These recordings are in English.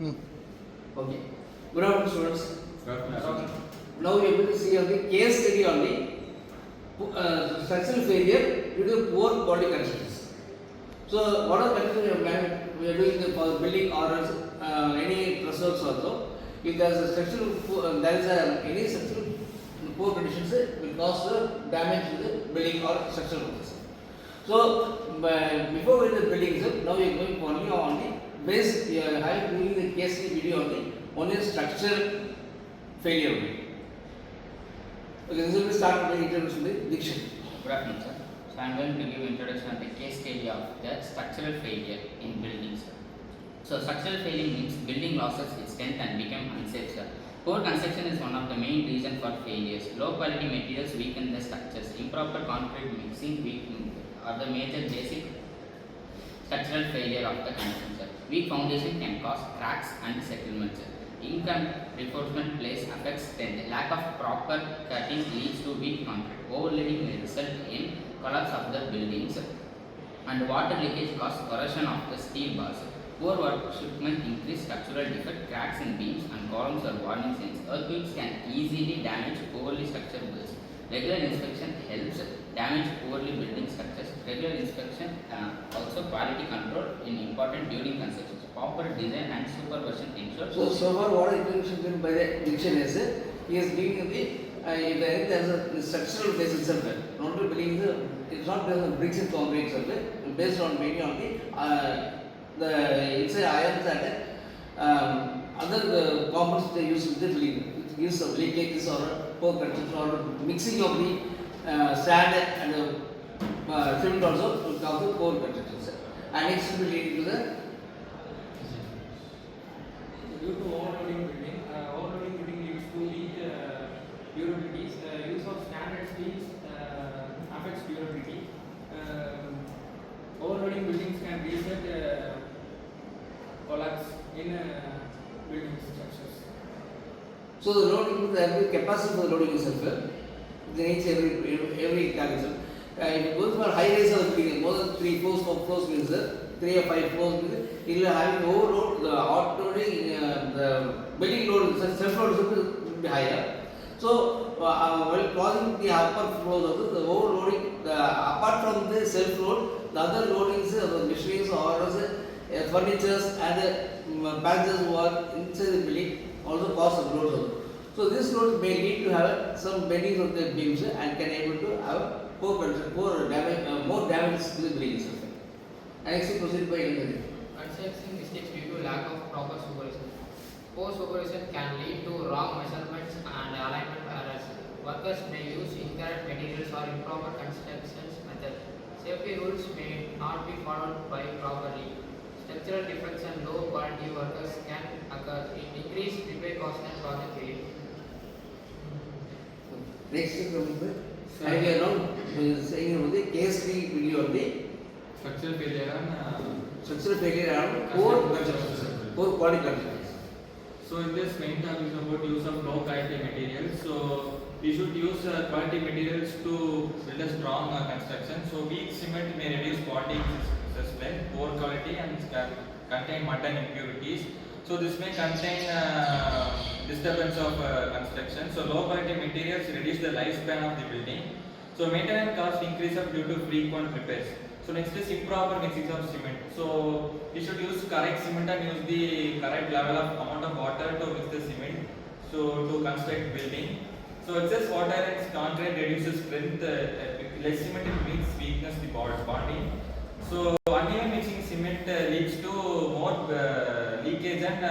Okay. Good afternoon, students. Good afternoon. Now we are going to see on the case study on the structural failure due to poor quality constructions. So, what are the conditions we are doing for building or any truss works also? If there is a structural, any structural poor conditions, it will cause damage to the building or structural works. So, before we do the building, now we are going only on the base. I am doing the case study video on the only structural failure. Okay, this will be start by introduction to the diction. Good afternoon, sir. So I am going to give introduction of the case study of the structural failure in buildings. So structural failure means building losses its strength and become unsafe, sir. Poor construction is one of the main reasons for failures. Low quality materials weaken the structures. Improper concrete mixing are the major basic structural failure of the construction, sir. Weak foundation can cause cracks and settlements, sir. Incomplete reinforcement place affects strength. Lack of proper cutting leads to weak concrete. Overloading may result in collapse of the buildings, and water leakage causes corrosion of the steel bars. Poor workmanship increase structural defect. Cracks in beams and columns are warning signs. Earthquakes can easily damage poorly structured buildings. Regular inspection helps damage poorly building structures. Regular inspection also quality control in important during construction. Proper design and supervision ensures. So far what is introduction by the diction is he is giving the if there is a structural base itself. Not to believe it's not based on bricks and concrete itself. Based on mainly on the inside irons and other components they use with the building. It gives a leakages or poor construction or mixing of the sand and cement also will cause the poor construction. And next will lead to the due to overloading building leads to weak durability. Use of standard steels affects durability. Overloading buildings can result collapse in building structures. So the loading, the capacity for the loading itself, the nature every target. If it goes for high rise of the building, more than 3 floors, 4 floors means 3 or 5 floors means it will have overload, the hot loading, the building load, self load will be higher. So while causing the upper floors also, the overloading, apart from the self load, the other loadings of the machines or furnitures and passengers who are inside the building also cause some loads also. So this load may lead to have some bending of the beams and can able to have more damage to the building itself. And next proceed by engineering. Construction mistakes due to lack of proper supervision. Poor supervision can lead to wrong measurements and alignment errors. Workers may use incorrect materials or improper construction methods. Safety rules may not be followed by properly. Structural defects and low quality workers can occur. It increase repair cost and project failure. Next is I will now saying about the case video on the Structural failure and poor quality construction. So in this main topic is about use of low quality materials. So we should use quality materials to build a strong construction. So weak cement may reduce quality strength, poor quality and contain mud and impurities. So this may contain disturbance of construction. So low quality materials reduce the lifespan of the building. So maintenance cost increase up due to frequent repairs. So next is improper mixing of cement. So we should use correct cement and use the correct level of amount of water to mix the cement. So to construct building. So excess water and concrete reduces strength. Less cement means weakness the bonding. So uneven mixing cement leads to more leakage and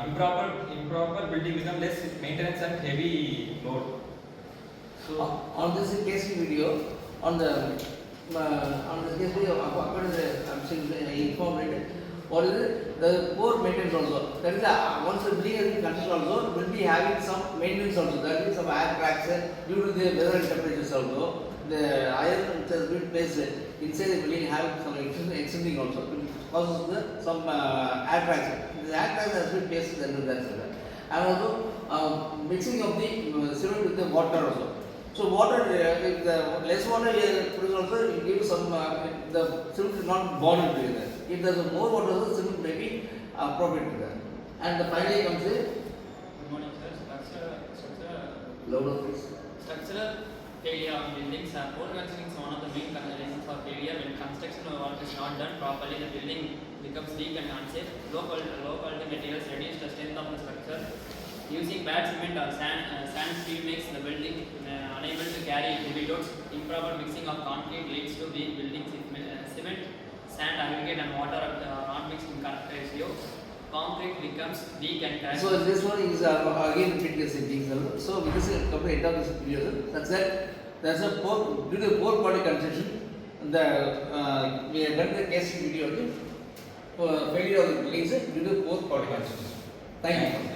improper building become less maintenance and heavy load. So on this case video, on this case video, according to the informed, what is it? The poor maintenance also. That is once the building has been constructed also, will be having some maintenance also. That is some air cracks due to the weather and temperatures also. The iron which has been placed inside the building have some extending also. Causes some air cracks. The air cracks has been placed under that. And also mixing of the cement with the water also. So water, if the less water is produced also, it gives some the cement is not bonded together. If there is more water, the cement may be appropriate to that. And finally comes the Good morning, sir. louder please. Structural failure of buildings. Poor construction is one of the main reasons for failure. When construction work is not done properly, the building becomes weak and unsafe. Low quality materials reduce the strength of the structure. Using bad cement or sand steel makes the building unable to carry heavy loads. Improper mixing of concrete leads to weak buildings. If cement, sand, aggregate, and water are not mixed in correct ratio, concrete becomes weak and cracks. So this one is again repeating the same thing. So with this complete end of this video, that's that. That's a due to poor quality construction. We have done the case video for failure of the buildings due to poor quality construction. Thank you.